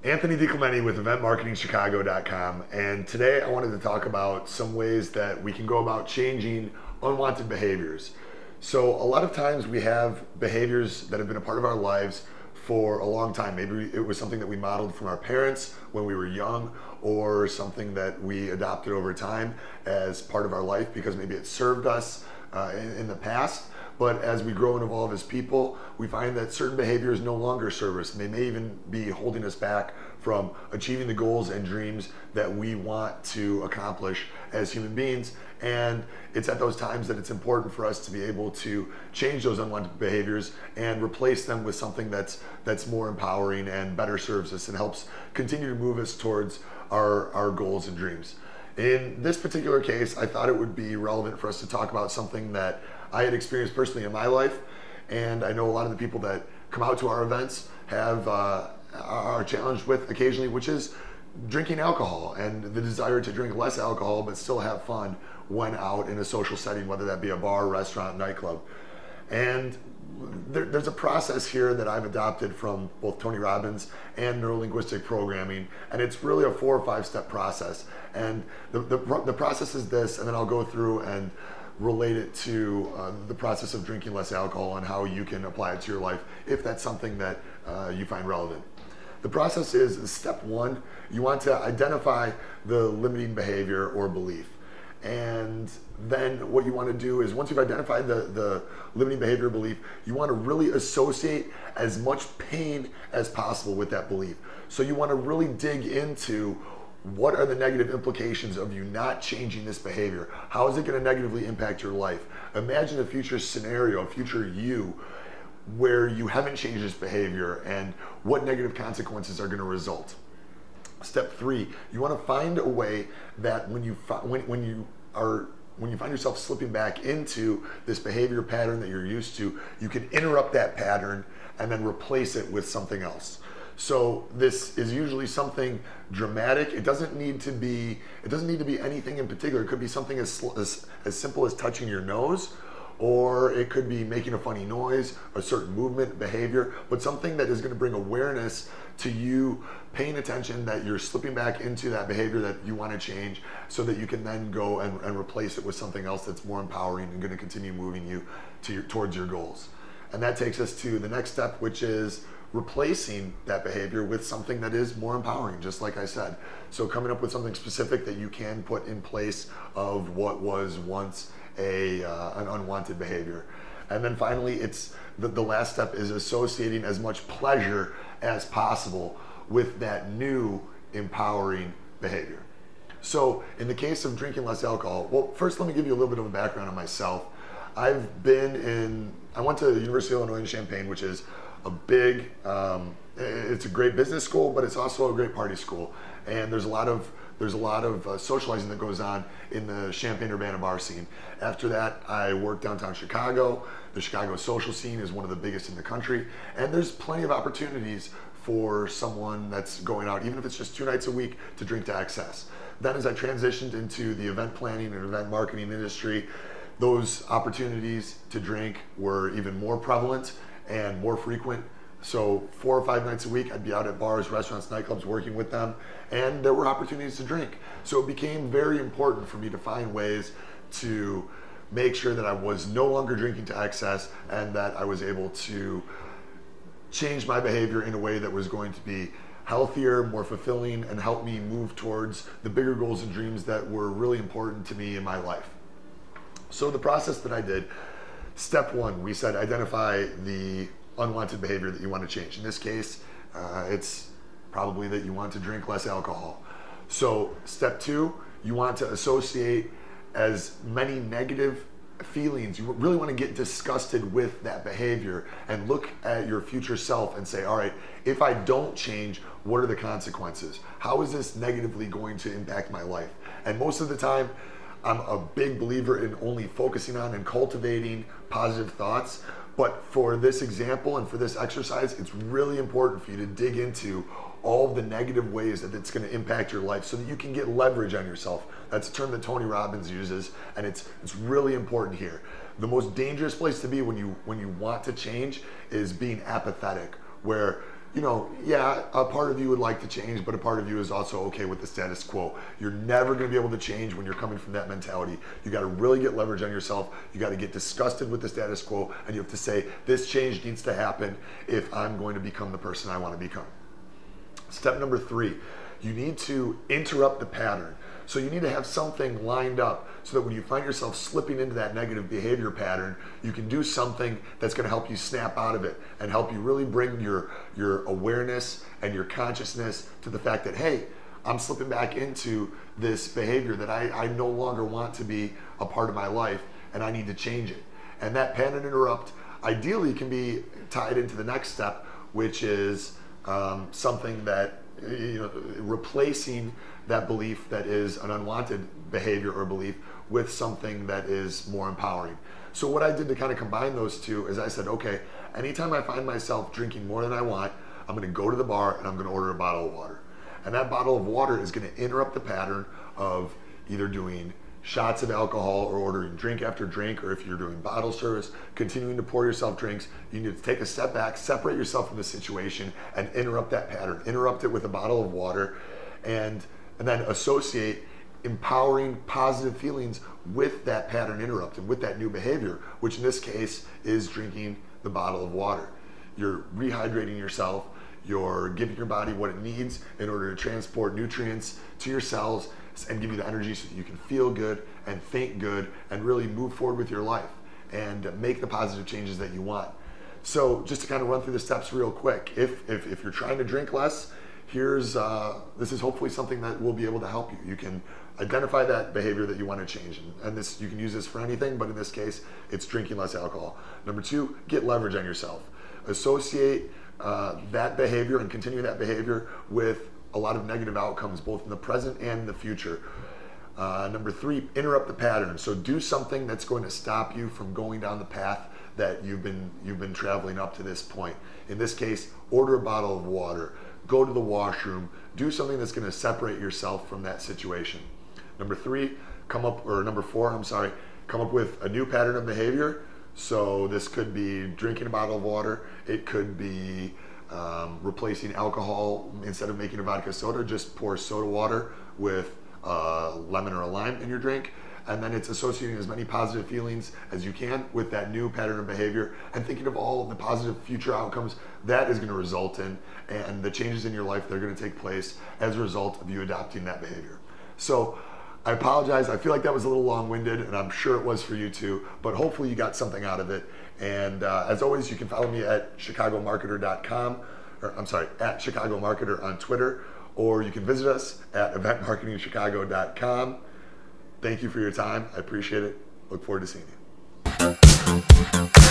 Anthony DiClemente with eventmarketingchicago.com, and today I wanted to talk about some ways that we can go about changing unwanted behaviors. So a lot of times we have behaviors that have been a part of our lives for a long time. Maybe it was something that we modeled from our parents when we were young, or something that we adopted over time as part of our life because maybe it served us in the past. But as we grow and evolve as people, we find that certain behaviors no longer serve us, and they may even be holding us back from achieving the goals and dreams that we want to accomplish as human beings. And it's at those times that it's important for us to be able to change those unwanted behaviors and replace them with something that's more empowering and better serves us and helps continue to move us towards our goals and dreams. In this particular case, I thought it would be relevant for us to talk about something that I had experienced personally in my life, and I know a lot of the people that come out to our events are challenged with occasionally, which is drinking alcohol and the desire to drink less alcohol but still have fun when out in a social setting, whether that be a bar, restaurant, nightclub. And there's a process here that I've adopted from both Tony Robbins and neurolinguistic programming, and it's really a 4 or 5 step process. And the process is this, and then I'll go through and relate it to the process of drinking less alcohol and how you can apply it to your life if that's something that you find relevant. The process is step 1, you want to identify the limiting behavior or belief. And then what you want to do is, once you've identified the limiting behavior or belief, you want to really associate as much pain as possible with that belief. So you want to really dig into what are the negative implications of you not changing this behavior? How is it going to negatively impact your life? Imagine a future scenario, a future you, where you haven't changed this behavior and what negative consequences are going to result. Step 3, you want to find a way that when you find yourself slipping back into this behavior pattern that you're used to, you can interrupt that pattern and then replace it with something else. So this is usually something dramatic. It doesn't need to be anything in particular. It could be something as simple as touching your nose, or it could be making a funny noise, a certain movement, behavior, but something that is going to bring awareness to you paying attention that you're slipping back into that behavior that you want to change, so that you can then go and replace it with something else that's more empowering and going to continue moving you towards your goals. And that takes us to the next step, which is replacing that behavior with something that is more empowering, just like I said. So coming up with something specific that you can put in place of what was once an unwanted behavior. And then finally, it's the last step is associating as much pleasure as possible with that new empowering behavior. So in the case of drinking less alcohol, well, first let me give you a little bit of a background on myself. I went to the University of Illinois in Champaign, which is a big, it's a great business school, but it's also a great party school. And there's a lot of socializing that goes on in the Champaign-Urbana bar scene. After that, I worked downtown Chicago. The Chicago social scene is one of the biggest in the country. And there's plenty of opportunities for someone that's going out, even if it's just 2 nights a week, to drink to excess. Then as I transitioned into the event planning and event marketing industry, those opportunities to drink were even more prevalent and more frequent. So 4 or 5 nights a week, I'd be out at bars, restaurants, nightclubs, working with them, and there were opportunities to drink. So it became very important for me to find ways to make sure that I was no longer drinking to excess, and that I was able to change my behavior in a way that was going to be healthier, more fulfilling, and help me move towards the bigger goals and dreams that were really important to me in my life. So the process that I did, step 1, we said identify the unwanted behavior that you want to change. In this case, it's probably that you want to drink less alcohol. So step 2, you want to associate as many negative feelings. You really want to get disgusted with that behavior and look at your future self and say, all right, if I don't change, what are the consequences? How is this negatively going to impact my life? And most of the time, I'm a big believer in only focusing on and cultivating positive thoughts, But for this example and for this exercise, it's really important for you to dig into all of the negative ways that it's going to impact your life so that you can get leverage on yourself. That's a term that Tony Robbins uses, and it's really important here. The most dangerous place to be when you want to change is being apathetic, where, you know, yeah, a part of you would like to change, but a part of you is also okay with the status quo. You're never going to be able to change when you're coming from that mentality. You got to really get leverage on yourself. You got to get disgusted with the status quo, and you have to say, this change needs to happen if I'm going to become the person I want to become. Step number 3, you need to interrupt the pattern. So you need to have something lined up so that when you find yourself slipping into that negative behavior pattern, you can do something that's going to help you snap out of it and help you really bring your awareness and your consciousness to the fact that, hey, I'm slipping back into this behavior that I no longer want to be a part of my life, and I need to change it. And that pattern interrupt ideally can be tied into the next step, which is something that, you know, replacing that belief that is an unwanted behavior or belief with something that is more empowering. So what I did to kind of combine those two is I said, okay, anytime I find myself drinking more than I want, I'm going to go to the bar and I'm going to order a bottle of water. And that bottle of water is going to interrupt the pattern of either doing shots of alcohol or ordering drink after drink, or if you're doing bottle service, continuing to pour yourself drinks. You need to take a step back, separate yourself from the situation, and interrupt that pattern. Interrupt it with a bottle of water, and then associate empowering positive feelings with that pattern interrupted, with that new behavior, which in this case is drinking the bottle of water. You're rehydrating yourself, you're giving your body what it needs in order to transport nutrients to your cells and give you the energy so that you can feel good and think good and really move forward with your life and make the positive changes that you want. So just to kind of run through the steps real quick, if you're trying to drink less, this is hopefully something that will be able to help you. You can identify that behavior that you want to change, and this, you can use this for anything, but in this case, it's drinking less alcohol. Number 2, get leverage on yourself. Associate that behavior and continue that behavior with a lot of negative outcomes, both in the present and in the future. Number 3, interrupt the pattern. So do something that's going to stop you from going down the path that you've been traveling up to this point. In this case, order a bottle of water, go to the washroom, do something that's going to separate yourself from that situation. Number 4, come up with a new pattern of behavior. So this could be drinking a bottle of water. It could be replacing alcohol. Instead of making a vodka soda, just pour soda water with a lemon or a lime in your drink. And then it's associating as many positive feelings as you can with that new pattern of behavior and thinking of all of the positive future outcomes that is going to result in, and the changes in your life that are going to take place as a result of you adopting that behavior. So I apologize. I feel like that was a little long-winded, and I'm sure it was for you too, but hopefully you got something out of it. And as always, you can follow me at chicagomarketer.com, at chicagomarketer on Twitter, or you can visit us at eventmarketingchicago.com. Thank you for your time. I appreciate it. Look forward to seeing you.